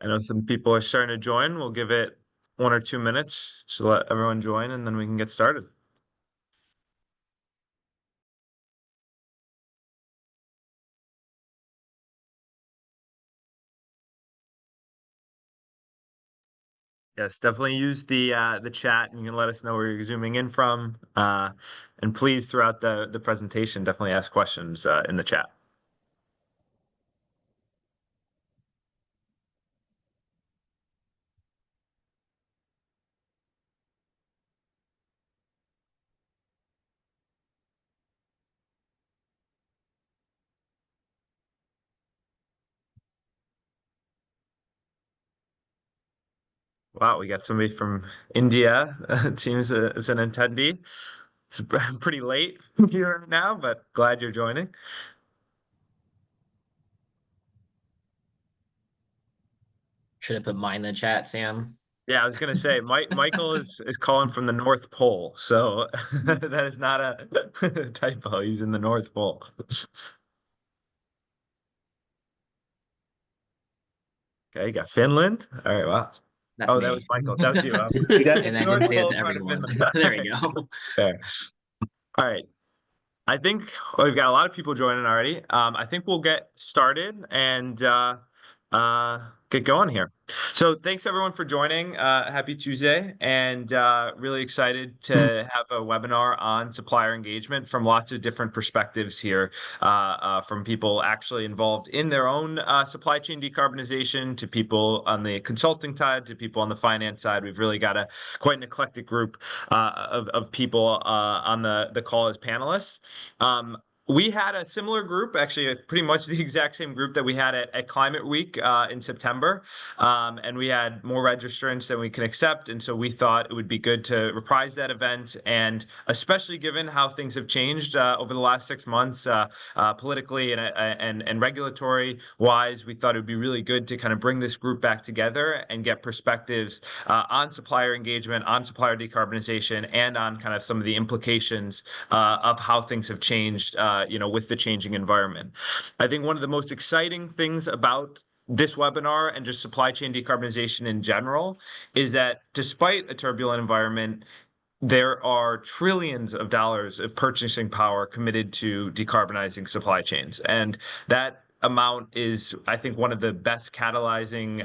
I know some people are starting to join. We'll give it 1 or 2 minutes to let everyone join, and then we can get started. Yes, definitely use the chat, and you can let us know where you're zooming in from. And please, throughout the presentation, definitely ask questions in the chat. Wow, we got somebody from India. It seems it's an attendee. It's pretty late here now, but glad you're joining. Should have put mine in the chat, Sam. Yeah, I was gonna say Michael is calling from the North Pole, so that is not a typo. He's in the North Pole. Okay, you got Finland. All right, wow. That's Oh, that was me. Michael. That was you. Yeah, And I North didn't say it Pole to part of everyone. Finland. There we go. Fair. All right. I think we've got a lot of people joining already. I think we'll get started and get going here. So thanks everyone for joining. Happy Tuesday, and really excited to have a webinar on supplier engagement from lots of different perspectives here, from people actually involved in their own supply chain decarbonization to people on the consulting side to people on the finance side. We've really got quite an eclectic group of people on the call as panelists. We had a similar group, actually pretty much the exact same group that we had at Climate Week in September. And we had more registrants than we can accept. And so we thought it would be good to reprise that event. And especially given how things have changed over the last 6 months, politically and regulatory wise, we thought it would be really good to kind of bring this group back together and get perspectives on supplier engagement, on supplier decarbonization, and on kind of some of the implications of how things have changed, with the changing environment. I think one of the most exciting things about this webinar and just supply chain decarbonization in general is that despite a turbulent environment, there are trillions of dollars of purchasing power committed to decarbonizing supply chains. And that amount is, I think, one of the best catalyzing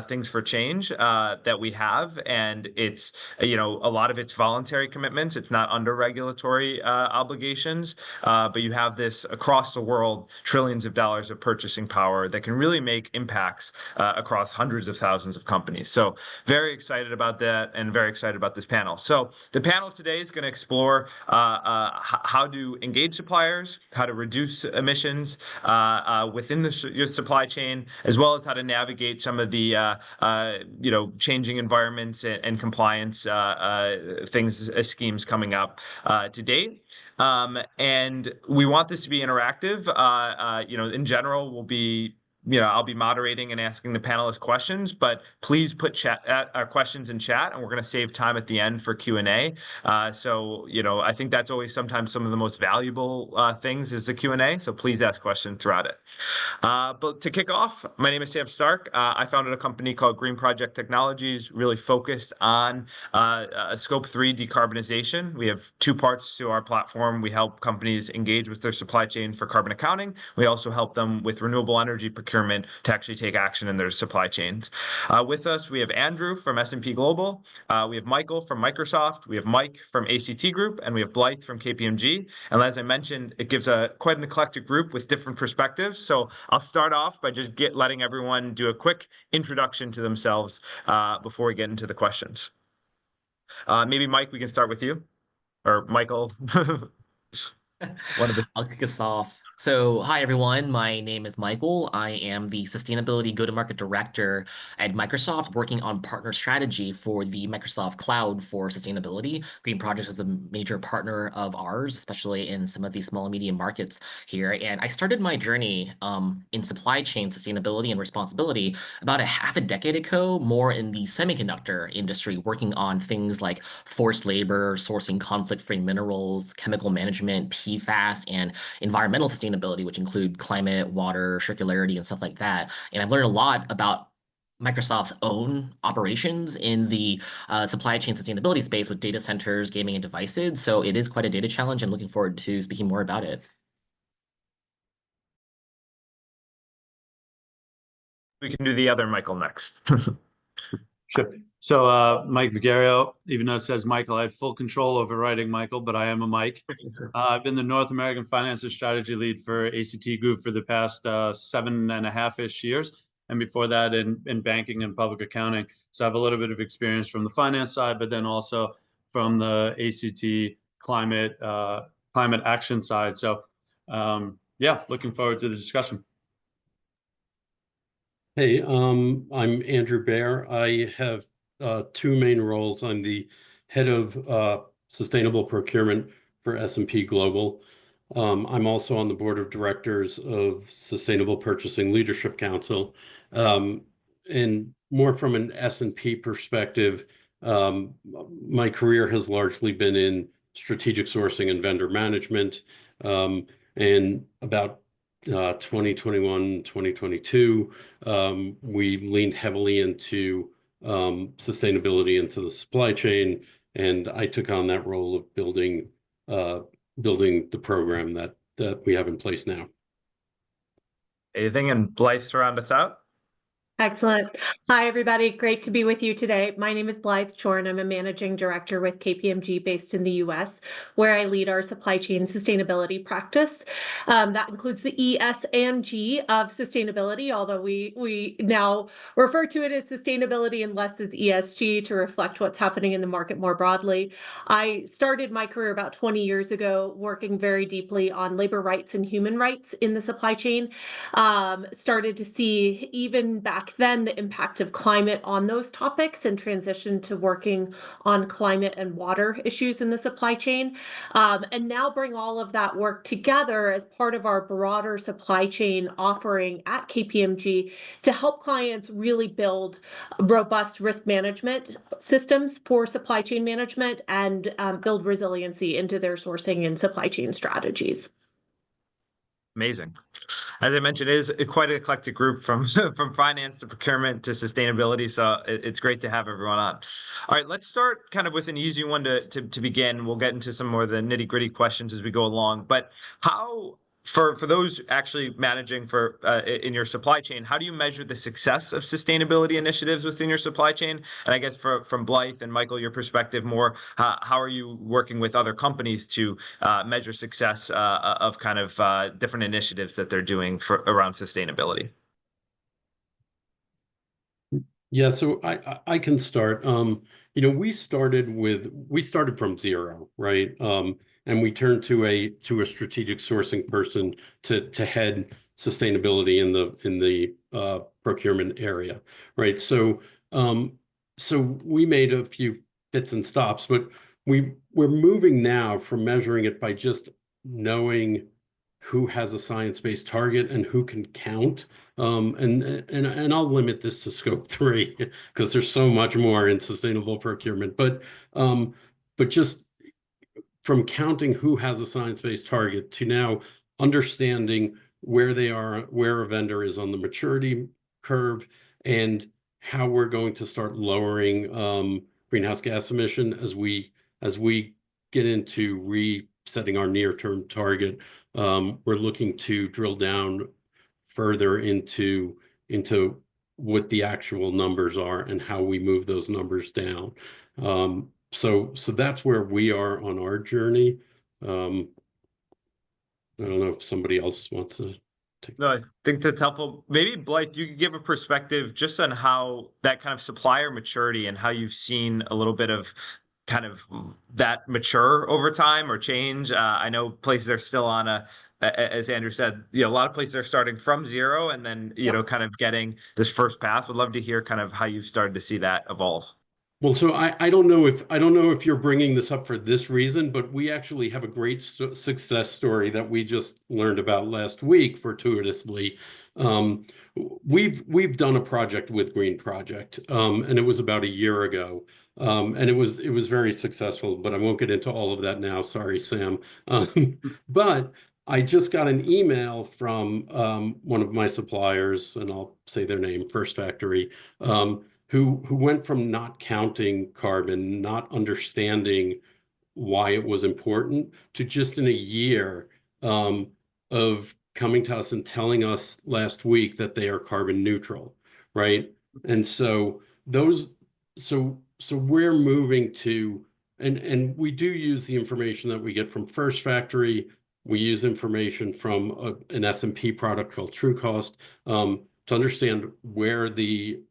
things for change that we have. And it's, a lot of it's voluntary commitments. It's not under regulatory obligations, but you have this across the world, trillions of dollars of purchasing power that can really make impacts across hundreds of thousands of companies. So very excited about that and very excited about this panel. So the panel today is going to explore how to engage suppliers, how to reduce emissions within your supply chain, as well as how to navigate some of the changing environments and compliance things, schemes coming up to date. And we want this to be interactive. In general, I'll be moderating and asking the panelists questions, but please put questions in chat, and we're going to save time at the end for Q&A. So I think that's always sometimes some of the most valuable things is the Q&A. So please ask questions throughout it. But to kick off, my name is Sam Stark. I founded a company called Green Project Technologies, really focused on Scope 3 decarbonization. We have two parts to our platform. We help companies engage with their supply chain for carbon accounting. We also help them with renewable energy procurement to actually take action in their supply chains. With us, we have Andrew from S&P Global. We have Michael from Microsoft. We have Mike from ACT Group, and we have Blythe from KPMG. And as I mentioned, it gives quite an eclectic group with different perspectives. So I'll start off by just letting everyone do a quick introduction to themselves before we get into the questions. Maybe Mike, we can start with you, or Michael. I'll kick us off. So, hi everyone. My name is Michael. I am the Sustainability Go-to-Market Director at Microsoft, working on partner strategy for the Microsoft Cloud for sustainability. Green Projects is a major partner of ours, especially in some of these small and medium markets here. And I started my journey in supply chain sustainability and responsibility about half a decade ago, more in the semiconductor industry, working on things like forced labor, sourcing conflict-free minerals, chemical management, PFAS, and environmental sustainability, which include climate, water, circularity, and stuff like that. And I've learned a lot about Microsoft's own operations in the supply chain sustainability space with data centers, gaming, and devices. So it is quite a data challenge and looking forward to speaking more about it. We can do the other Michael next. Sure. So Mike Vigario, even though it says Michael, I have full control over writing Michael, but I am a Mike. I've been the North American Finance and Strategy Lead for ACT Group for the past 7.5-ish years. And before that in banking and public accounting. So I have a little bit of experience from the finance side, but then also from the ACT climate action side. So yeah, looking forward to the discussion. Hey, I'm Andrew Baer. I have two main roles. I'm the head of sustainable procurement for S&P Global. I'm also on the board of directors of Sustainable Purchasing Leadership Council. And more from an S&P perspective, my career has largely been in strategic sourcing and vendor management. And about 2021, 2022, we leaned heavily into sustainability into the supply chain, and I took on that role of building the program that we have in place now. Anything, and Blythe to round us out? Excellent. Hi, everybody. Great to be with you today. My name is Blythe Chorn. I'm a managing director with KPMG based in the US, where I lead our supply chain sustainability practice. That includes the E, S, and G of sustainability, although we now refer to it as sustainability and less as ESG to reflect what's happening in the market more broadly. I started my career about 20 years ago working very deeply on labor rights and human rights in the supply chain. Started to see even back then the impact of climate on those topics and transitioned to working on climate and water issues in the supply chain. And now bring all of that work together as part of our broader supply chain offering at KPMG to help clients really build robust risk management systems for supply chain management and build resiliency into their sourcing and supply chain strategies. Amazing. As I mentioned, it is quite an eclectic group from from finance to procurement to sustainability. So it's great to have everyone on. All right, let's start kind of with an easy one to begin. We'll get into some more of the nitty-gritty questions as we go along. But how, for those actually managing for in your supply chain, how do you measure the success of sustainability initiatives within your supply chain? And I guess from Blythe and Michael, your perspective more, how are you working with other companies to measure success of kind of different initiatives that they're doing around sustainability? Yeah, so I can start. We started from zero, right? And we turned to a strategic sourcing person to head sustainability in the procurement area, right? So we made a few fits and stops, but we're moving now from measuring it by just knowing who has a science-based target and who can count. And I'll limit this to scope 3 because there's so much more in sustainable procurement. But just from counting who has a science-based target to now understanding where they are, where a vendor is on the maturity curve, and how we're going to start lowering greenhouse gas emission as we get into resetting our near-term target. We're looking to drill down further into what the actual numbers are and how we move those numbers down. So that's where we are on our journey. I don't know if somebody else wants to take. No, I think that's helpful. Maybe Blythe, you could give a perspective just on how that kind of supplier maturity and how you've seen a little bit of kind of that mature over time or change. I know places are still on as Andrew said, a lot of places are starting from zero and then, kind of getting this first path. Would love to hear kind of how you've started to see that evolve. Well, so I don't know if you're bringing this up for this reason, but we actually have a great success story that we just learned about last week, fortuitously. We've done a project with Green Project, and it was about a year ago, and it was very successful. But I won't get into all of that now. Sorry, Sam. But I just got an email from one of my suppliers, and I'll say their name, First Factory, who went from not counting carbon, not understanding why it was important, to just in a year of coming to us and telling us last week that they are carbon neutral, right? And so so we're moving to, and we do use the information that we get from First Factory. We use information from an S&P product called True Cost to understand where the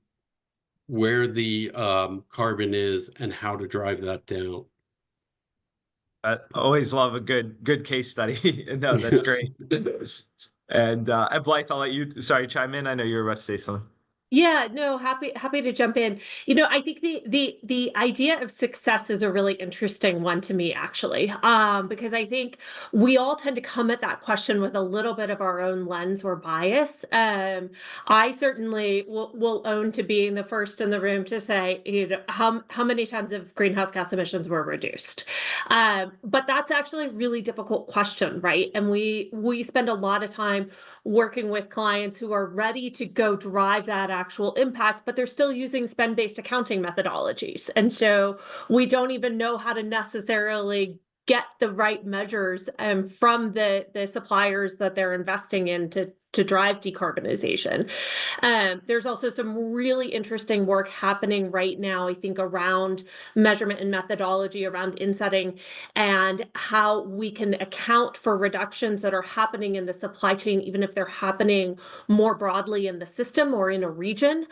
carbon is and how to drive that down. I always love a good case study. No, that's Yes. great. And Blythe, I'll let you, sorry, chime in. I know you were about to say something. Yeah, no, happy to jump in. I think the idea of success is a really interesting one to me, actually, because I think we all tend to come at that question with a little bit of our own lens or bias. I certainly will own to being the first in the room to say, how many tons of greenhouse gas emissions were reduced. But that's actually a really difficult question, right? And we spend a lot of time working with clients who are ready to go drive that actual impact, but they're still using spend-based accounting methodologies. And so we don't even know how to necessarily get the right measures from the suppliers that they're investing in to drive decarbonization. There's also some really interesting work happening right now, I think, around measurement and methodology, around insetting, and how we can account for reductions that are happening in the supply chain, even if they're happening more broadly in the system or in a region,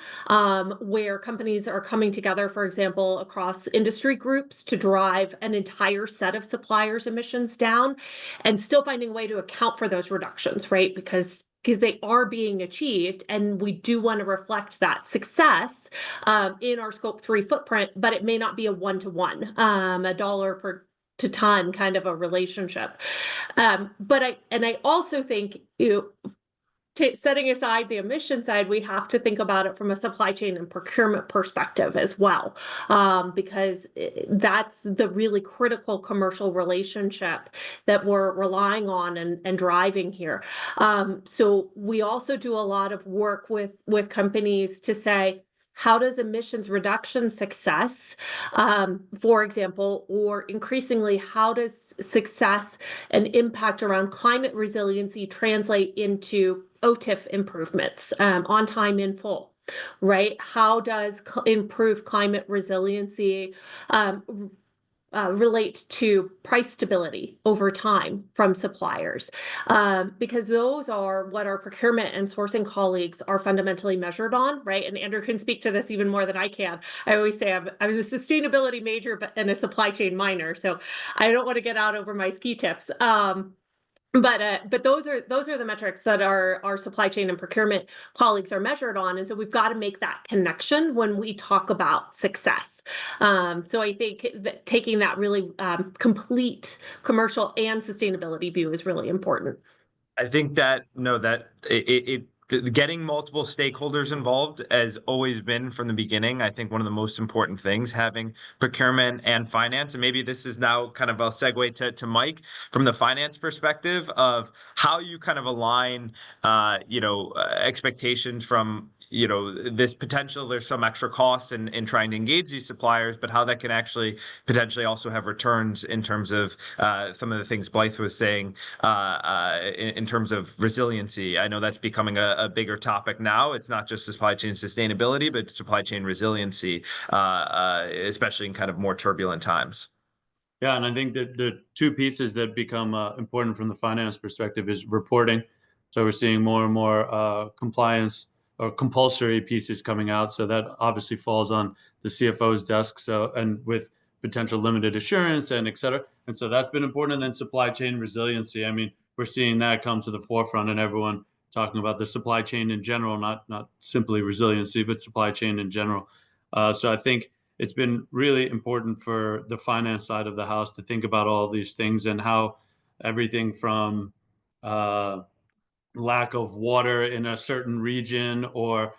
where companies are coming together, for example, across industry groups to drive an entire set of suppliers' emissions down, and still finding a way to account for those reductions, right? Because they are being achieved, and we do want to reflect that success in our Scope 3 footprint, but it may not be a one-to-one, a dollar per to ton kind of a relationship. But I also think, setting aside the emission side, we have to think about it from a supply chain and procurement perspective as well, because that's the really critical commercial relationship that we're relying on and driving here. So we also do a lot of work with companies to say, how does emissions reduction success, for example, or increasingly, how does success and impact around climate resiliency translate into OTIF improvements, on time in full, right? How does improved climate resiliency relate to price stability over time from suppliers, because those are what our procurement and sourcing colleagues are fundamentally measured on, right? And Andrew can speak to this even more than I can. I always say I was a sustainability major and a supply chain minor, so I don't want to get out over my ski tips. But those are the metrics that our supply chain and procurement colleagues are measured on, and so we've got to make that connection when we talk about success. So I think that taking that really complete commercial and sustainability view is really important. I think that getting multiple stakeholders involved has always been from the beginning, I think, one of the most important things, having procurement and finance. And maybe this is now kind of a segue to Mike from the finance perspective of how you kind of align, expectations from this potential. There's some extra costs in trying to engage these suppliers, but how that can actually potentially also have returns in terms of some of the things Blythe was saying in terms of resiliency. I know that's becoming a bigger topic now. It's not just supply chain sustainability, but supply chain resiliency, especially in kind of more turbulent times. Yeah, and I think that the two pieces that become important from the finance perspective is reporting. So we're seeing more and more compliance or compulsory pieces coming out. So that obviously falls on the CFO's desk. So, and with potential limited assurance and et cetera. And so that's been important. And then supply chain resiliency. I mean, we're seeing that come to the forefront, and everyone talking about the supply chain in general, not simply resiliency, but supply chain in general. So I think it's been really important for the finance side of the house to think about all these things and how everything from lack of water in a certain region or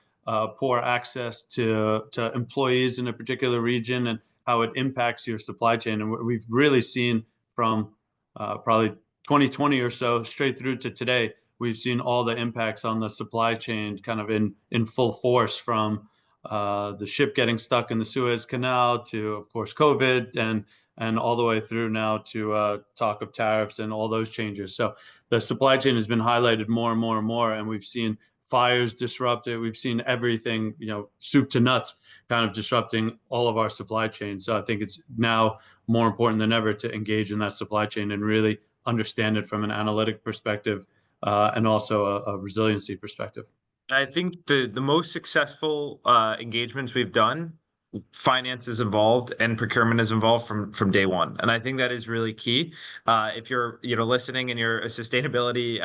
poor access to employees in a particular region and how it impacts your supply chain. And we've really seen from probably 2020 or so, straight through to today, we've seen all the impacts on the supply chain kind of in full force, from the ship getting stuck in the Suez Canal to, of course, COVID, and all the way through now to talk of tariffs and all those changes. So the supply chain has been highlighted more and more and more, and we've seen fires disrupted. We've seen everything, soup to nuts, kind of disrupting all of our supply chain. So I think it's now more important than ever to engage in that supply chain and really understand it from an analytic perspective, and also a resiliency perspective. I think the most successful engagements we've done, finance is involved and procurement is involved from day one, and I think that is really key. If you're listening and you're a sustainability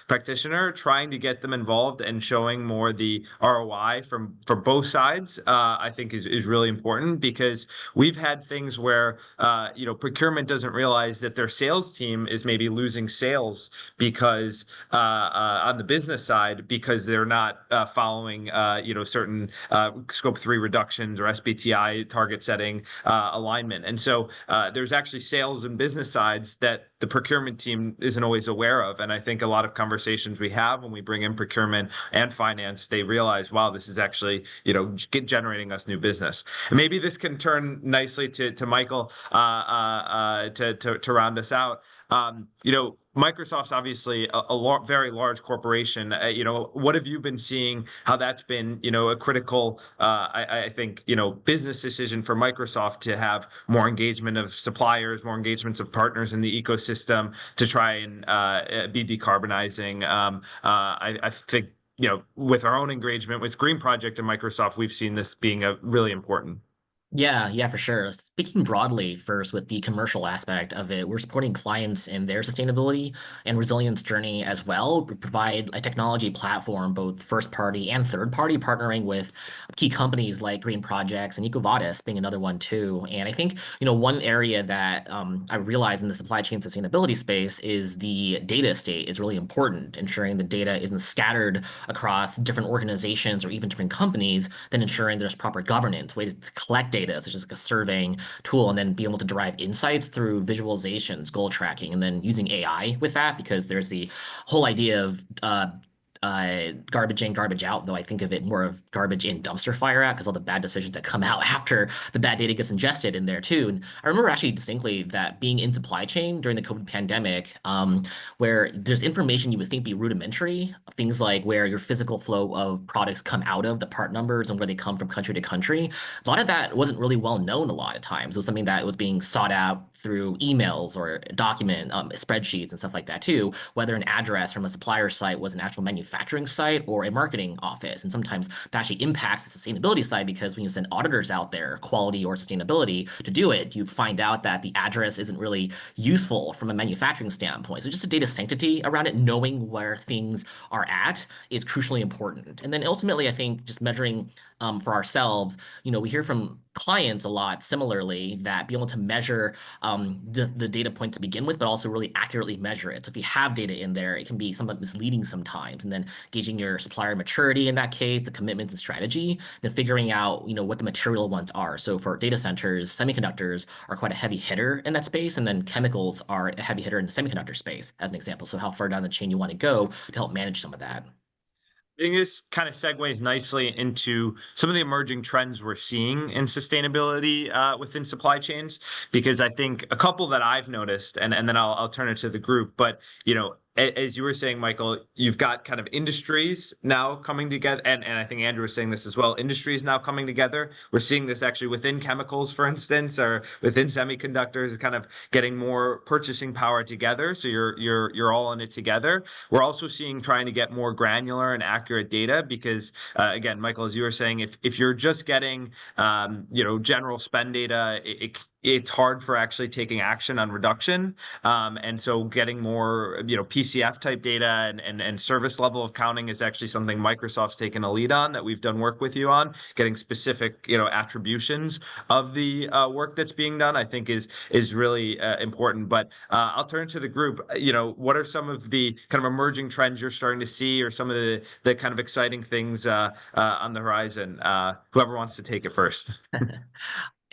practitioner, trying to get them involved and showing more the ROI for both sides, I think is really important, because we've had things where procurement doesn't realize that their sales team is maybe losing sales because on the business side, because they're not following certain scope 3 reductions or SBTI target setting alignment. And so there's actually sales and business sides that the procurement team isn't always aware of. And I think a lot of conversations we have when we bring in procurement and finance, they realize, wow, this is actually generating us new business. And maybe this can turn nicely to Michael to round us out. Microsoft's obviously a very large corporation. What have you been seeing? How that's been, a critical, I think, business decision for Microsoft to have more engagement of suppliers, more engagements of partners in the ecosystem to try and be decarbonizing. I think, with our own engagement with Green Project and Microsoft, we've seen this being a really important. Yeah, for sure. Speaking broadly first with the commercial aspect of it, we're supporting clients in their sustainability and resilience journey as well. We provide a technology platform, both first party and third party, partnering with key companies like Green Projects and EcoVadis being another one too. And I think, one area that I realize in the supply chain sustainability space is the data estate is really important, ensuring the data isn't scattered across different organizations or even different companies, then ensuring there's proper governance, ways to collect data, such as like a surveying tool, and then be able to derive insights through visualizations, goal tracking, and then using AI with that, because there's the whole idea of garbage in, garbage out, though I think of it more of garbage in, dumpster fire out, because all the bad decisions that come out after the bad data gets ingested in there too. And I remember actually distinctly that being in supply chain during the COVID pandemic, where there's information you would think be rudimentary, things like where your physical flow of products come out of, the part numbers, and where they come from country to country. A lot of that wasn't really well known a lot of times. It was something that was being sought out through emails or document spreadsheets and stuff like that too, whether an address from a supplier site was an actual manufacturing site or a marketing office. And sometimes that actually impacts the sustainability side, because when you send auditors out there, quality or sustainability, to do it, you find out that the address isn't really useful from a manufacturing standpoint. So just a data sanctity around it, knowing where things are at, is crucially important. And then ultimately, I think just measuring for ourselves, we hear from clients a lot similarly that being able to measure the data point to begin with, but also really accurately measure it. So if you have data in there, it can be somewhat misleading sometimes. And then gauging your supplier maturity in that case, the commitments and strategy, then figuring out, what the material ones are. So for data centers, semiconductors are quite a heavy hitter in that space. And then chemicals are a heavy hitter in the semiconductor space, as an example. So how far down the chain you want to go to help manage some of that. I think this kind of segues nicely into some of the emerging trends we're seeing in sustainability within supply chains, because I think a couple that I've noticed, and then I'll turn it to the group, but as you were saying, Michael, you've got kind of industries now coming together, and I think Andrew was saying this as well. Industries now coming together. We're seeing this actually within chemicals, for instance, or within semiconductors, kind of getting more purchasing power together. So you're all in it together. We're also seeing trying to get more granular and accurate data, because again, Michael, as you were saying, if you're just getting general spend data, it's hard for actually taking action on reduction. And so getting more, PCF type data and service level of counting is actually something Microsoft's taken a lead on, that we've done work with you on, getting specific, attributions of the work that's being done, I think is really important. But I'll turn to the group. What are some of the kind of emerging trends you're starting to see, or some of the kind of exciting things on the horizon? Whoever wants to take it first.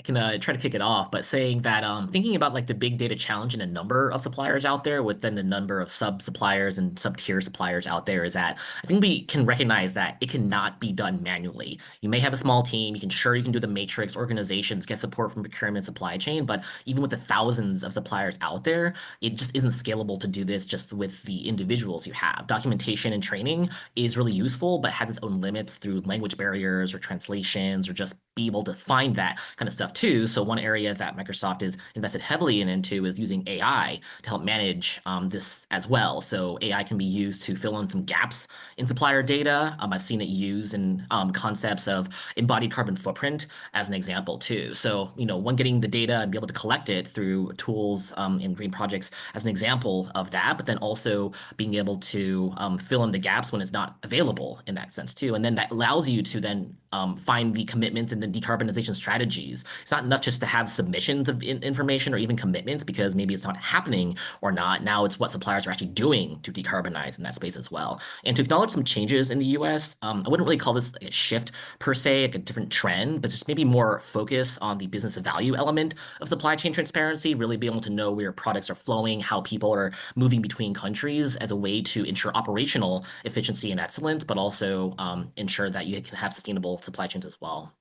try to kick it off, but saying that thinking about like the big data challenge and a number of suppliers out there within the number of sub suppliers and sub tier suppliers out there is that I think we can recognize that it cannot be done manually. You may have a small team, you can do the matrix organizations, get support from procurement supply chain, but even with the thousands of suppliers out there, it just isn't scalable to do this just with the individuals you have. Documentation and training is really useful, but has its own limits through language barriers or translations or just be able to find that kind of stuff too. So one area that Microsoft is invested heavily into is using AI to help manage this as well. So AI can be used to fill in some gaps in supplier data. I've seen it used in concepts of embodied carbon footprint as an example too. So, one, getting the data and be able to collect it through tools in green projects as an example of that, but then also being able to fill in the gaps when it's not available in that sense too. And then that allows you to then find the commitments and the decarbonization strategies. It's not just to have submissions of information or even commitments because maybe it's not happening or not. Now it's what suppliers are actually doing to decarbonize in that space as well. And to acknowledge some changes in the US, I wouldn't really call this a shift per se, like a different trend, but just maybe more focus on the business value element of supply chain transparency, really be able to know where products are flowing, how people are moving between countries as a way to ensure operational efficiency and excellence, but also ensure that you can have sustainable supply chains as well.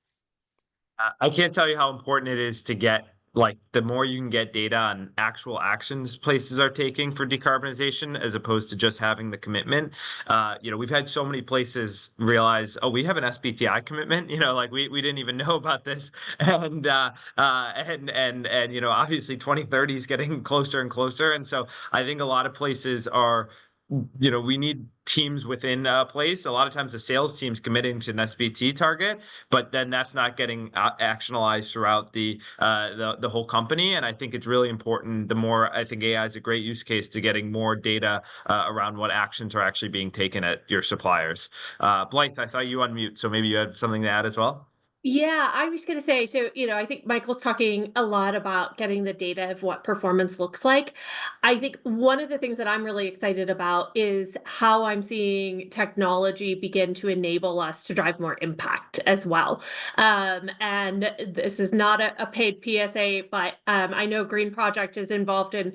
I can't tell you how important it is to get, like, the more you can get data on actual actions places are taking for decarbonization as opposed to just having the commitment. We've had so many places realize, oh, we have an SBTI commitment, like we didn't even know about this. And obviously 2030 is getting closer and closer. And so I think a lot of places are, we need teams within a place. A lot of times the sales team's committing to an SBT target, but then that's not getting actionalized throughout the whole company. And I think it's really important. The more, I think AI is a great use case to getting more data around what actions are actually being taken at your suppliers. Blythe, I thought you unmute, so maybe you had something to add as well. Yeah, I was going to say, so, I think Michael's talking a lot about getting the data of what performance looks like. I think one of the things that I'm really excited about is how I'm seeing technology begin to enable us to drive more impact as well. And this is not a paid PSA, but I know Green Project is involved in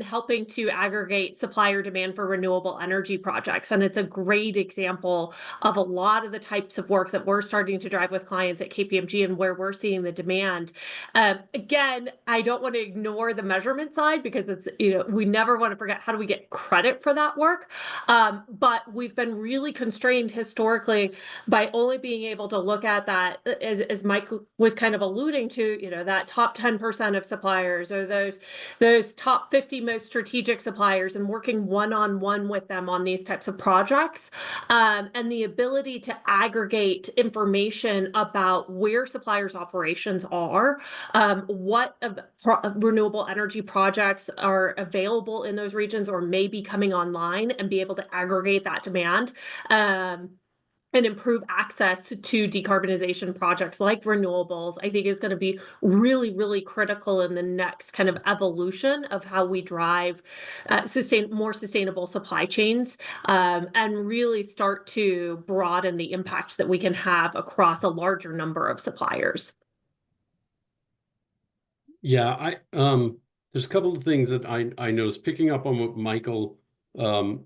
helping to aggregate supplier demand for renewable energy projects. And it's a great example of a lot of the types of work that we're starting to drive with clients at KPMG and where we're seeing the demand. Again, I don't want to ignore the measurement side because it's, we never want to forget how do we get credit for that work. But we've been really constrained historically by only being able to look at that, as Mike was kind of alluding to, that top 10% of suppliers or those top 50 most strategic suppliers and working one-on-one with them on these types of projects. And the ability to aggregate information about where suppliers' operations are, what renewable energy projects are available in those regions or may be coming online, and be able to aggregate that demand. And improve access to decarbonization projects like renewables, I think is going to be really, really critical in the next kind of evolution of how we drive more sustainable supply chains, and really start to broaden the impact that we can have across a larger number of suppliers. Yeah, there's a couple of things that I noticed, picking up on what Michael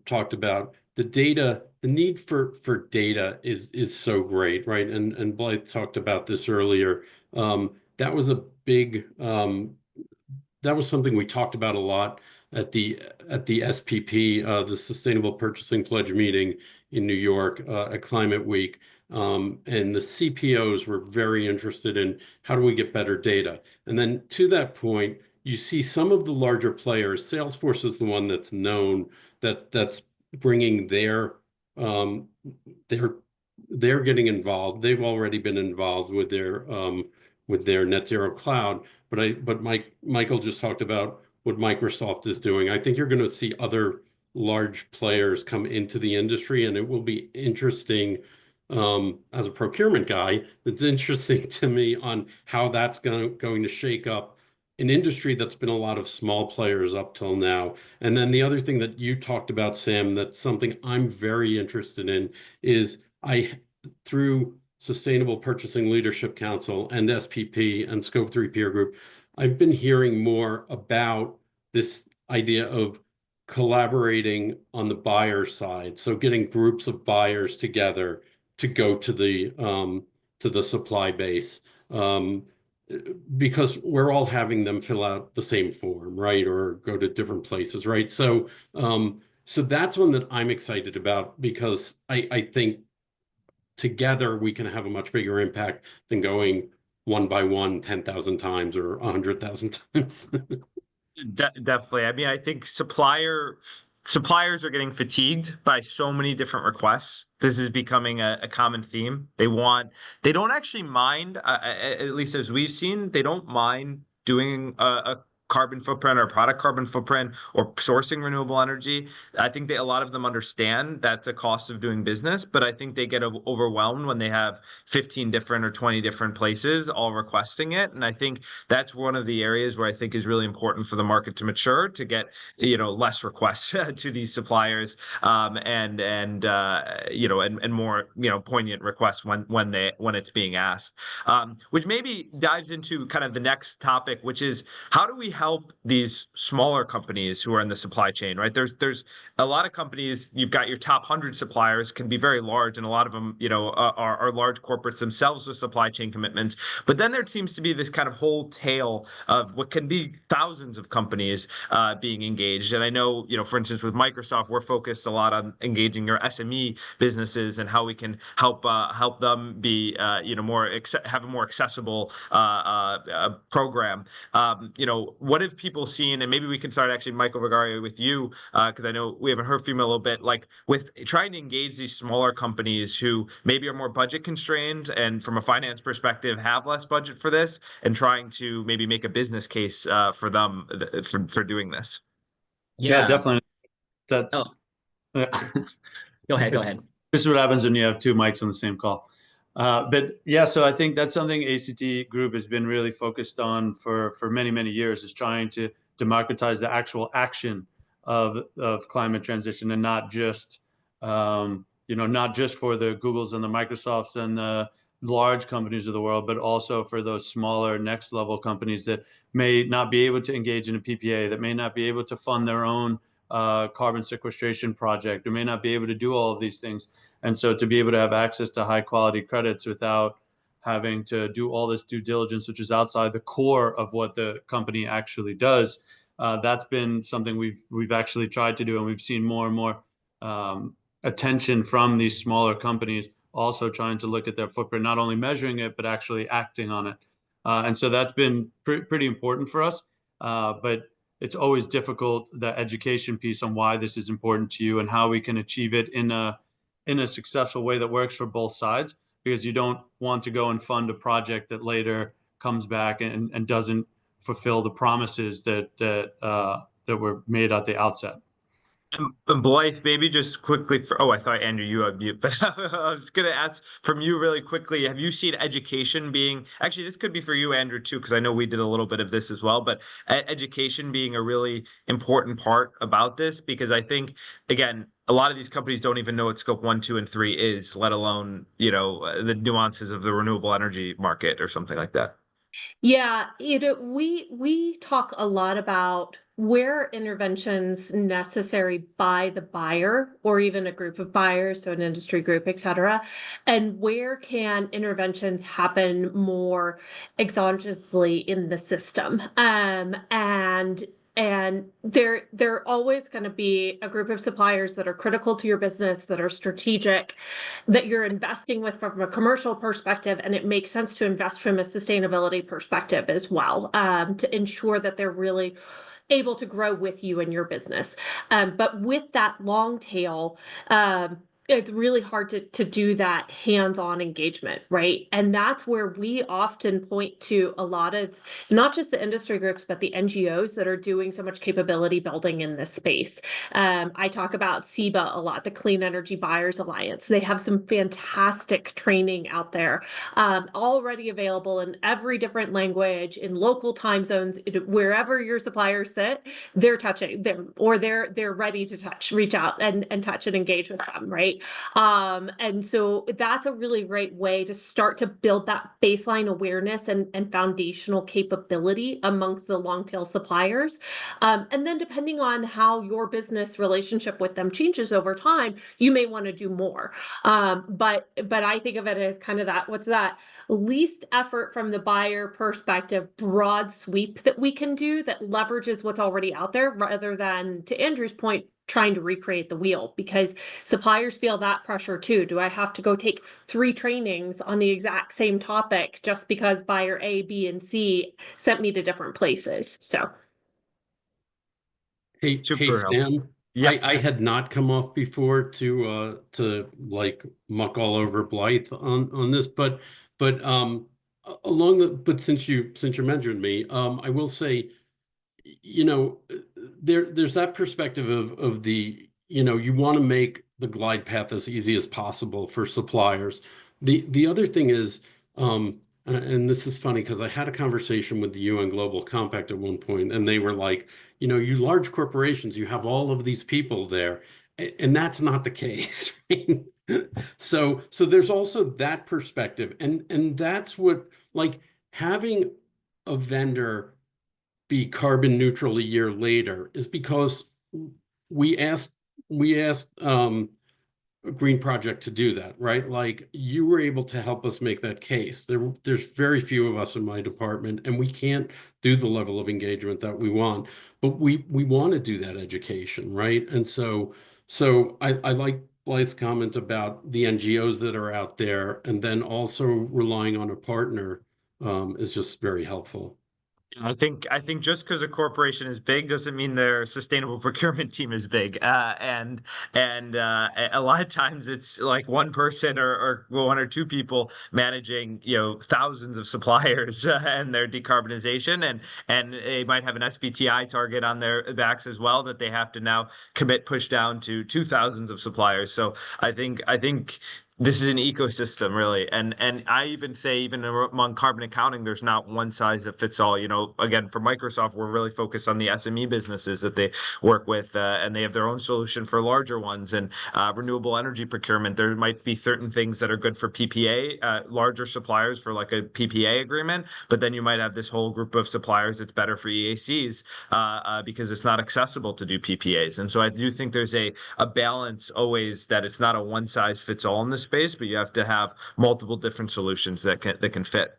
talked about. The need for data is so great, right? And Blythe talked about this earlier. That was a big that was something we talked about a lot at the SPP, the Sustainable Purchasing Pledge meeting in New York at Climate Week. And the CPOs were very interested in how do we get better data. And then to that point, you see some of the larger players. Salesforce is the one that's known that's bringing they're getting involved. They've already been involved with their net zero cloud. But Michael just talked about what Microsoft is doing. I think you're going to see other large players come into the industry, and it will be interesting. As a procurement guy, it's interesting to me on how that's going to shake up an industry that's been a lot of small players up till now. And then the other thing that you talked about, Sam, that's something I'm very interested in is through Sustainable Purchasing Leadership Council and SPP and Scope 3 Peer Group, I've been hearing more about this idea of collaborating on the buyer side. So getting groups of buyers together to go to the supply base. Because we're all having them fill out the same form, right? Or go to different places, right? So so that's one that I'm excited about because I think together we can have a much bigger impact than going one by one 10,000 times or 100,000 times. Definitely. I mean, I think suppliers are getting fatigued by so many different requests. This is becoming a common theme. They don't actually mind, at least as we've seen, they don't mind doing a carbon footprint or a product carbon footprint or sourcing renewable energy. I think a lot of them understand that's a cost of doing business, but I think they get overwhelmed when they have 15 different or 20 different places all requesting it. And I think that's one of the areas where I think is really important for the market to mature, to get, less requests to these suppliers, and more, poignant requests when it's being asked. Which maybe dives into kind of the next topic, which is how do we help these smaller companies who are in the supply chain, right? There's a lot of companies, you've got your top 100 suppliers can be very large, and a lot of them, are large corporates themselves with supply chain commitments. But then there seems to be this kind of whole tail of what can be thousands of companies being engaged. And I know, for instance, with Microsoft, we're focused a lot on engaging your SME businesses and how we can help them be, have a more accessible program. What have people seen? And maybe we can start actually, Michael Vigario, with you, because I know we haven't heard from you a little bit, like with trying to engage these smaller companies who maybe are more budget constrained and from a finance perspective have less budget for this, and trying to maybe make a business case for them for doing this. Yeah, Yeah. definitely. That's Go ahead. This is what happens when you have two mics on the same call. But yeah, so I think that's something ACT Group has been really focused on for many, many years, is trying to democratize the actual action of climate transition, and not just not just for the Googles and the Microsofts and the large companies of the world, but also for those smaller next level companies that may not be able to engage in a PPA, that may not be able to fund their own carbon sequestration project, or may not be able to do all of these things. And so to be able to have access to high quality credits without having to do all this due diligence, which is outside the core of what the company actually does, that's been something we've actually tried to do, and we've seen more and more attention from these smaller companies also trying to look at their footprint, not only measuring it, but actually acting on it. And so that's been pretty important for us. But it's always difficult, the education piece on why this is important to you and how we can achieve it in a successful way that works for both sides, because you don't want to go and fund a project that later comes back and doesn't fulfill the promises that were made at the outset. And Blythe, maybe just quickly I thought, Andrew, you had mute, but I was going to ask from you really quickly, have you seen education being, actually, this could be for you, Andrew, too, because I know we did a little bit of this as well, but education being a really important part about this, because I think, again, a lot of these companies don't even know what scope 1, 2, and 3 is, let alone, the nuances of the renewable energy market or something like that. Yeah, we talk a lot about where interventions necessary by the buyer or even a group of buyers, so an industry group, et cetera, and where can interventions happen more exogenously in the system. And they're always going to be a group of suppliers that are critical to your business, that are strategic, that you're investing with from a commercial perspective, and it makes sense to invest from a sustainability perspective as well, to ensure that they're really able to grow with you and your business. But with that long tail, it's really hard to do that hands-on engagement, right? And that's where we often point to a lot of, not just the industry groups, but the NGOs that are doing so much capability building in this space. I talk about CEBA a lot, the Clean Energy Buyers Alliance. They have some fantastic training out there, already available in every different language, in local time zones, wherever your suppliers sit, they're touching them, or they're ready to reach out and touch and engage with them, right? right? And so that's a really great way to start to build that baseline awareness and foundational capability amongst the long tail suppliers. And then depending on how your business relationship with them changes over time, you may want to do more. But I think of it as kind of that, what's that? Least effort from the buyer perspective, broad sweep that we can do that leverages what's already out there rather than, to Andrew's point, trying to recreate the wheel, because suppliers feel that pressure too. Do I have to go take 3 trainings on the exact same topic just because buyer A, B, and C sent me to different places? So Hey, Super helpful. Stan, Yep. I had not come off before to like muck all over Blythe on this, but but since you mentioned me, I will say, you know, there's that perspective of the, you know, you want to make the glide path as easy as possible for suppliers. The other thing is, and this is funny because I had a conversation with the UN Global Compact at one point, and they were like, you know, you large corporations, you have all of these people there, and that's not the case. Right? So there's also that perspective, and that's what, like, having a vendor be carbon neutral a year later is because we asked Green Project to do that, right? Like, you were able to help us make that case. There's very few of us in my department, and we can't do the level of engagement that we want, but we want to do that education, right? And so I like Blythe's comment about the NGOs that are out there, and then also relying on a partner is just very helpful. I think just because a corporation is big doesn't mean their sustainable procurement team is big. And a lot of times it's like one person or 1 or 2 people managing, you know, thousands of suppliers and their decarbonization, and they might have an SBTI target on their backs as well that they have to now push down to thousands of suppliers. So I think this is an ecosystem, really. And I even say, even among carbon accounting, there's not one size that fits all. You know, again, for Microsoft, we're really focused on the SME businesses that they work with, and they have their own solution for larger ones. And renewable energy procurement, there might be certain things that are good for PPA, larger suppliers for like a PPA agreement, but then you might have this whole group of suppliers that's better for EACs because it's not accessible to do PPAs. And so I do think there's a balance always, that it's not a one size fits all in this space, but you have to have multiple different solutions that can fit.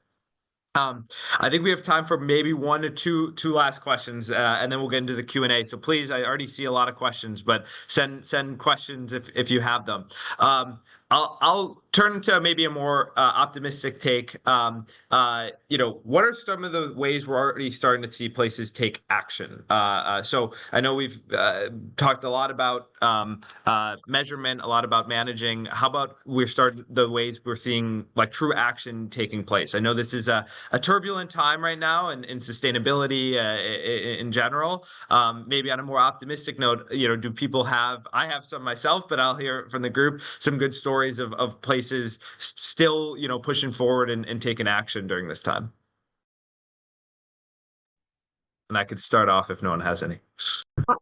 I think we have time for maybe 1 or 2 last questions, and then we'll get into the Q&A. So please, I already see a lot of questions, but send questions if you have them. I'll turn to maybe a more optimistic take. You know, what are some of the ways we're already starting to see places take action? So I know we've talked a lot about measurement, a lot about managing. How about we're starting the ways we're seeing like true action taking place? I know this is a turbulent time right now in sustainability in general. Maybe on a more optimistic note, you know, do people have? I have some myself, but I'll hear from the group some good stories of places still, you know, pushing forward and taking action during this time. And I could start off if no one has any.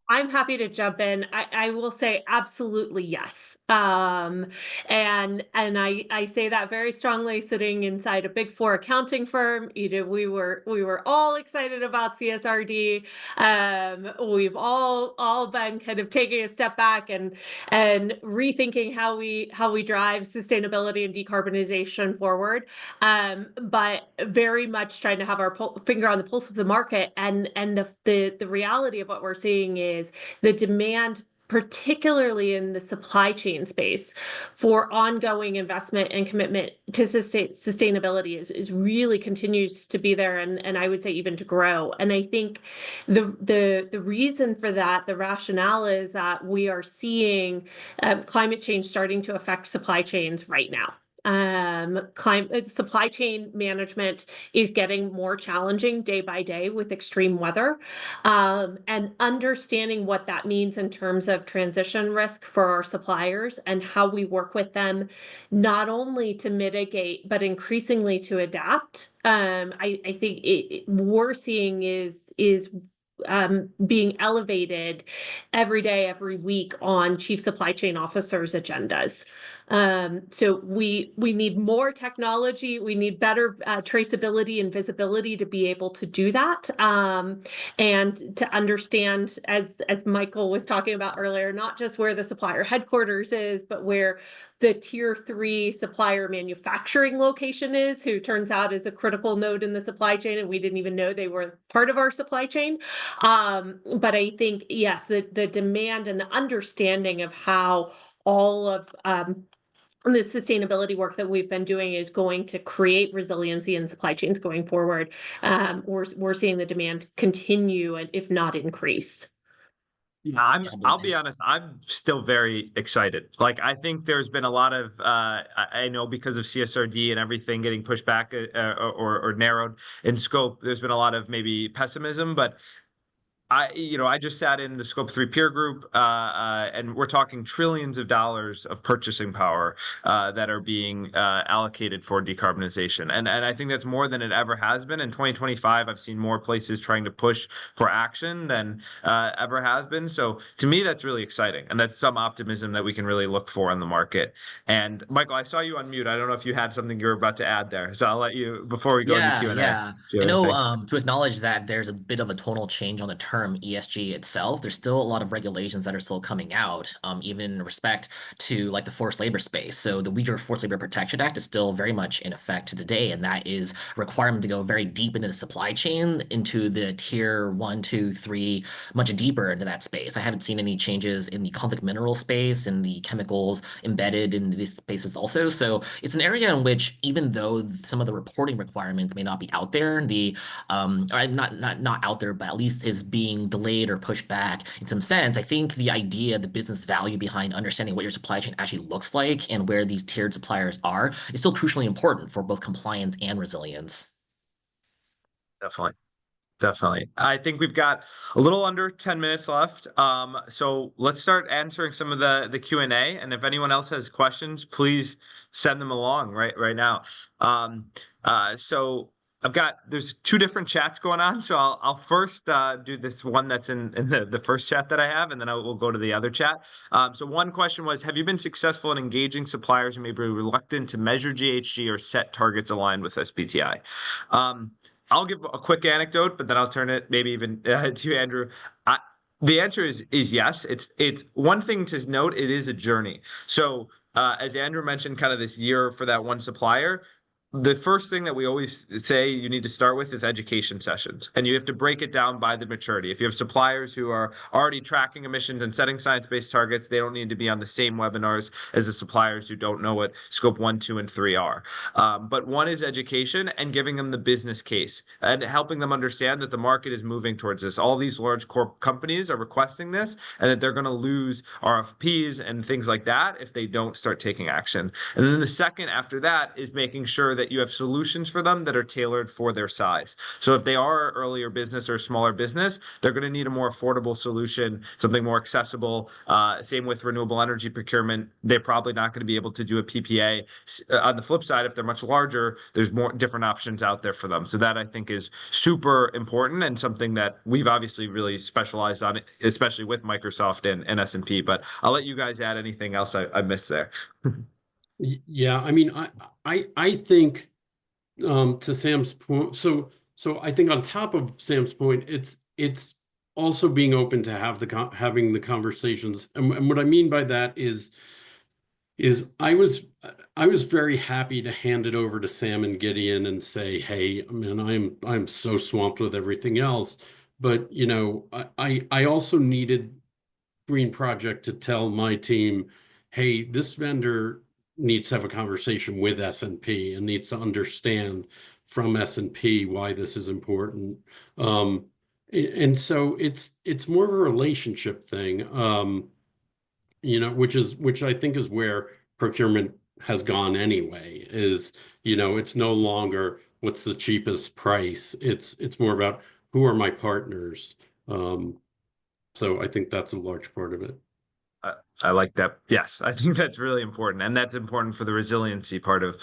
I'm happy to jump in. I will say absolutely yes. And I say that very strongly sitting inside a Big Four accounting firm. You know, we were all excited about CSRD. We've all been kind of taking a step back and rethinking how we drive sustainability and decarbonization forward. But very much trying to have our finger on the pulse of the market, and the reality of what we're seeing is the demand, particularly in the supply chain space, for ongoing investment and commitment to sustainability is really continues to be there, and I would say even to grow. And I think the reason for that, the rationale, is that we are seeing climate change starting to affect supply chains right now. Supply chain management is getting more challenging day by day with extreme weather, and understanding what that means in terms of transition risk for our suppliers and how we work with them, not only to mitigate but increasingly to adapt. I think we're seeing is being elevated every day, every week on chief supply chain officers' agendas. So we need more technology. We need better traceability and visibility to be able to do that, and to understand, as Michael was talking about earlier, not just where the supplier headquarters is, but where the tier 3 supplier manufacturing location is, who turns out is a critical node in the supply chain, and we didn't even know they were part of our supply chain. But I think, yes, the demand and the understanding of how all of the sustainability work that we've been doing is going to create resiliency in supply chains going forward. We're seeing the demand continue, and if not increase. Yeah, I'll be honest, I'm still very excited. Like, I think there's been a lot of, I know because of CSRD and everything getting pushed back or narrowed in scope, there's been a lot of maybe pessimism, but I just sat in the Scope 3 peer group, and we're talking trillions of dollars of purchasing power that are being allocated for decarbonization. And I think that's more than it ever has been. In 2025, I've seen more places trying to push for action than ever has been. So to me, that's really exciting. And that's some optimism that we can really look for in the market. And Michael, I saw you on mute. I don't know if you had something you were about to add there. So I'll let you, before we go into Q&A. Yeah. I know, to acknowledge that there's a bit of a tonal change on the term ESG itself. There's still a lot of regulations that are still coming out, even in respect to like the forced labor space. So the Uyghur Forced Labor Protection Act is still very much in effect to today, and that is a requirement to go very deep into the supply chain, into the tier 1, 2, 3, much deeper into that space. I haven't seen any changes in the conflict mineral space and the chemicals embedded in these spaces also. So it's an area in which, even though some of the reporting requirements may not be out there, or not out there, but at least is being delayed or pushed back in some sense, I think the idea, the business value behind understanding what your supply chain actually looks like and where these tiered suppliers are is still crucially important for both compliance and resilience. Definitely. I think we've got a little under 10 minutes left. So let's start answering some of the Q&A. And if anyone else has questions, please send them along right now. So there's 2 different chats going on. So I'll first do this one that's in the first chat that I have, and then we'll go to the other chat. So one question was, have you been successful in engaging suppliers who may be reluctant to measure GHG or set targets aligned with SBTI? I'll give a quick anecdote, but then I'll turn it maybe even to Andrew. The answer is yes. It's one thing to note. It is a journey. So as Andrew mentioned, kind of this year for that one supplier, the first thing that we always say you need to start with is education sessions, and you have to break it down by the maturity. If you have suppliers who are already tracking emissions and setting science-based targets, they don't need to be on the same webinars as the suppliers who don't know what scope 1, 2, and 3 are. But one is education and giving them the business case and helping them understand that the market is moving towards this. All these large corp companies are requesting this, and that they're going to lose RFPs and things like that if they don't start taking action. And then the second after that is making sure that you have solutions for them that are tailored for their size. So if they are an earlier business or smaller business, they're going to need a more affordable solution, something more accessible. Same with renewable energy procurement. They're probably not going to be able to do a PPA. On the flip side, if they're much larger, there's more different options out there for them. So that, I think, is super important and something that we've obviously really specialized on, especially with Microsoft and S&P. But I'll let you guys add anything else I missed there. Yeah, I mean, I think to Sam's point, so I think on top of Sam's point, it's also being open to having the conversations, and what I mean by that is I was very happy to hand it over to Sam and Gideon and say, hey, man, I'm so swamped with everything else, but I also needed Green Project to tell my team, hey, this vendor needs to have a conversation with S&P and needs to understand from S&P why this is important. And so it's more of a relationship thing, which I think is where procurement has gone anyway, is, it's no longer what's the cheapest price. It's more about who are my partners. So I think that's a large part of it. I like that. Yes, I think that's really important. And that's important for the resiliency part of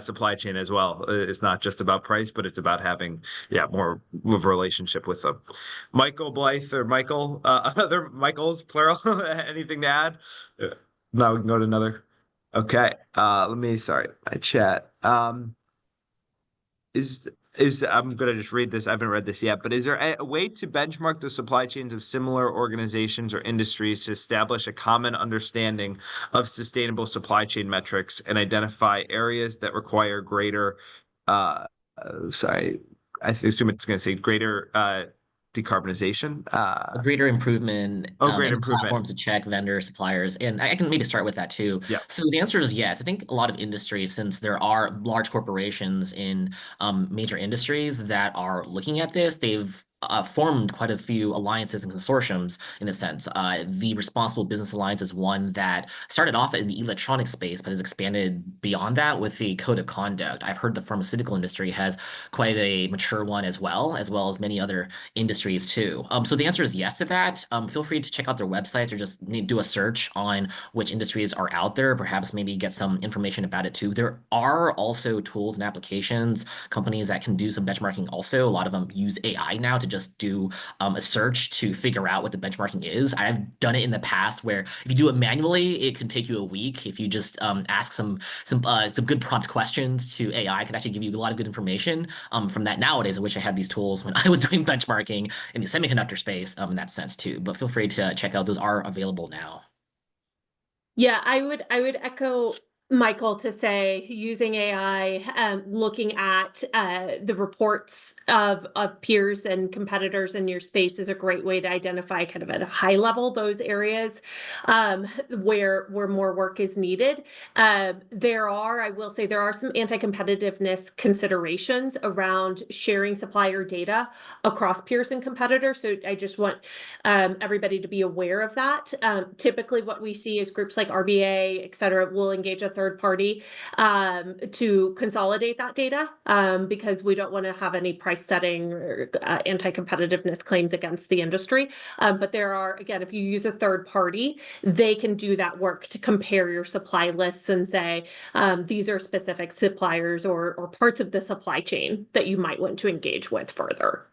supply chain as well. It's not just about price, but it's about having, yeah, more of a relationship with them. Michael, Blythe, or Michael, other Michaels, plural, anything to add? Now we can go to another. Okay. Sorry, my chat. Is I'm gonna just read this. I haven't read this yet, but is there a way to benchmark the supply chains of similar organizations or industries to establish a common understanding of sustainable supply chain metrics and identify areas that require greater, sorry, I assume it's going to say greater decarbonization? A greater improvement Greater in improvement. platforms to check vendors, suppliers, and I can maybe start with that too. Yeah. So the answer is yes. I think a lot of industries, since there are large corporations in major industries that are looking at this, they've formed quite a few alliances and consortiums in a sense. The Responsible Business Alliance is one that started off in the electronic space, but has expanded beyond that with the Code of Conduct. I've heard the pharmaceutical industry has quite a mature one as well as many other industries too. So the answer is yes to that. Feel free to check out their websites or just do a search on which industries are out there, perhaps maybe get some information about it too. There are also tools and applications, companies that can do some benchmarking also. A lot of them use AI now to just do a search to figure out what the benchmarking is. I've done it in the past where if you do it manually, it can take you a week. If you just ask some good prompt questions to AI, it can actually give you a lot of good information from that nowadays. I wish I had these tools when I was doing benchmarking in the semiconductor space in that sense too. But feel free to check out; those are available now. Yeah, I would echo Michael to say using AI, looking at the reports of peers and competitors in your space is a great way to identify kind of at a high level those areas where more work is needed. I will say there are some anti-competitiveness considerations around sharing supplier data across peers and competitors. So I just want everybody to be aware of that. Typically what we see is groups like RBA, et cetera, will engage a third party to consolidate that data because we don't want to have any price setting or anti-competitiveness claims against the industry. But there are, again, if you use a third party, they can do that work to compare your supply lists and say, these are specific suppliers or parts of the supply chain that you might want to engage with further.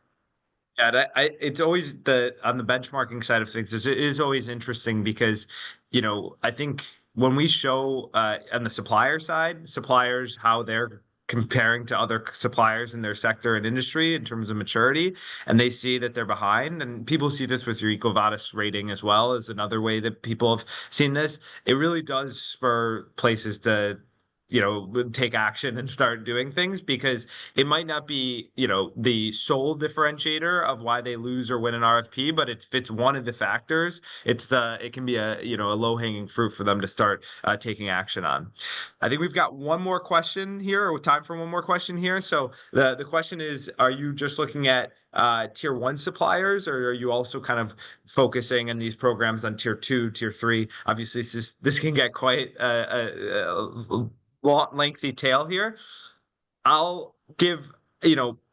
Yeah, it's always on the benchmarking side of things, it is always interesting because, I think when we show on the supplier side, suppliers, how they're comparing to other suppliers in their sector and industry in terms of maturity, and they see that they're behind, and people see this with your EcoVadis rating as well as another way that people have seen this. It really does spur places to take action and start doing things because it might not be, the sole differentiator of why they lose or win an RFP, but if it's one of the factors, it can be a low-hanging fruit for them to start taking action on. I think we've got one more question here, or time for one more question here. So the question is, are you just looking at tier 1 suppliers, or are you also kind of focusing in these programs on tier 2, tier 3? Obviously, this can get quite long, lengthy tail here. I'll give,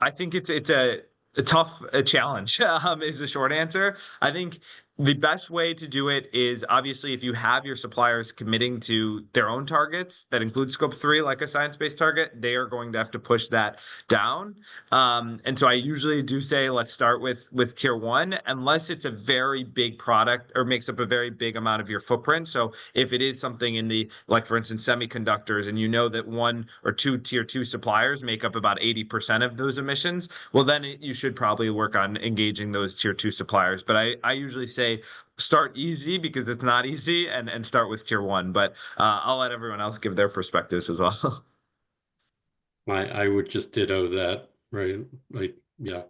I think it's a tough challenge, is the short answer. I think the best way to do it is obviously if you have your suppliers committing to their own targets that include scope 3, like a science-based target, they are going to have to push that down. And so I usually do say, let's start with tier 1, unless it's a very big product or makes up a very big amount of your footprint. So if it is something in the, like for instance, semiconductors, and that 1 or 2 tier 2 suppliers make up about 80% of those emissions, well, then you should probably work on engaging those tier 2 suppliers. But I usually say start easy because it's not easy, and start with tier 1. But I'll let everyone else give their perspectives as well. I would just ditto that, right? Like, yeah.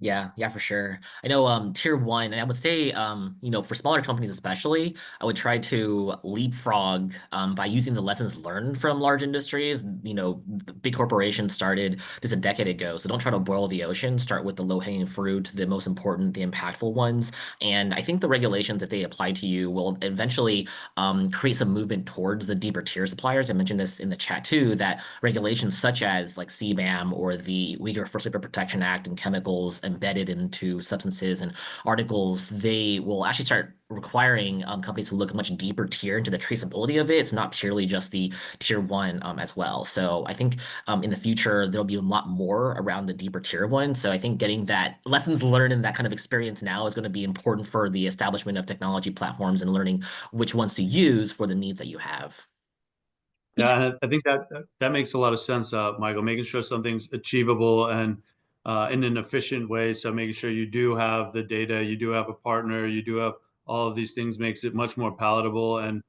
Yeah, for sure. I know tier 1, and I would say for smaller companies especially, I would try to leapfrog by using the lessons learned from large industries. Big corporations started this a decade ago, so don't try to boil the ocean. Start with the low-hanging fruit, the most important, the impactful ones. And I think the regulations, if they apply to you, will eventually create some movement towards the deeper tier suppliers. I mentioned this in the chat too, that regulations such as like CBAM or the Uyghur Forced Labor Protection Act and chemicals embedded into substances and articles, they will actually start requiring companies to look a much deeper tier into the traceability of it. It's not purely just the tier one as well. So I think in the future, there'll be a lot more around the deeper tier one. So I think getting that lessons learned and that kind of experience now is going to be important for the establishment of technology platforms and learning which ones to use for the needs that you have. Yeah, and I think that makes a lot of sense, Michael, making sure something's achievable and in an efficient way. So making sure you do have the data, you do have a partner, you do have all of these things makes it much more palatable and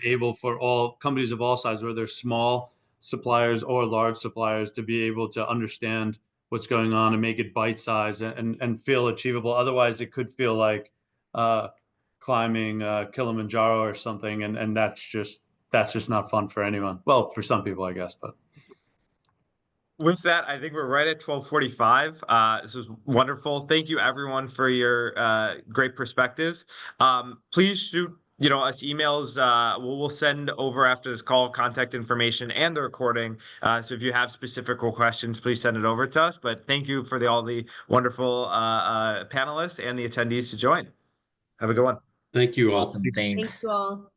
able for all companies of all sizes, whether they're small suppliers or large suppliers, to be able to understand what's going on and make it bite-sized and feel achievable. Otherwise, it could feel like climbing Kilimanjaro or something, and that's just not fun for anyone. Well, for some people, I guess, but. With that, I think we're right at 12:45. This was wonderful. Thank you, everyone, for your great perspectives. Please shoot us emails. We'll send over after this call contact information and the recording. So if you have specific questions, please send it over to us. But thank you for all the wonderful panelists and the attendees to join. Have a good one. Thank you all. Awesome. Thanks you all.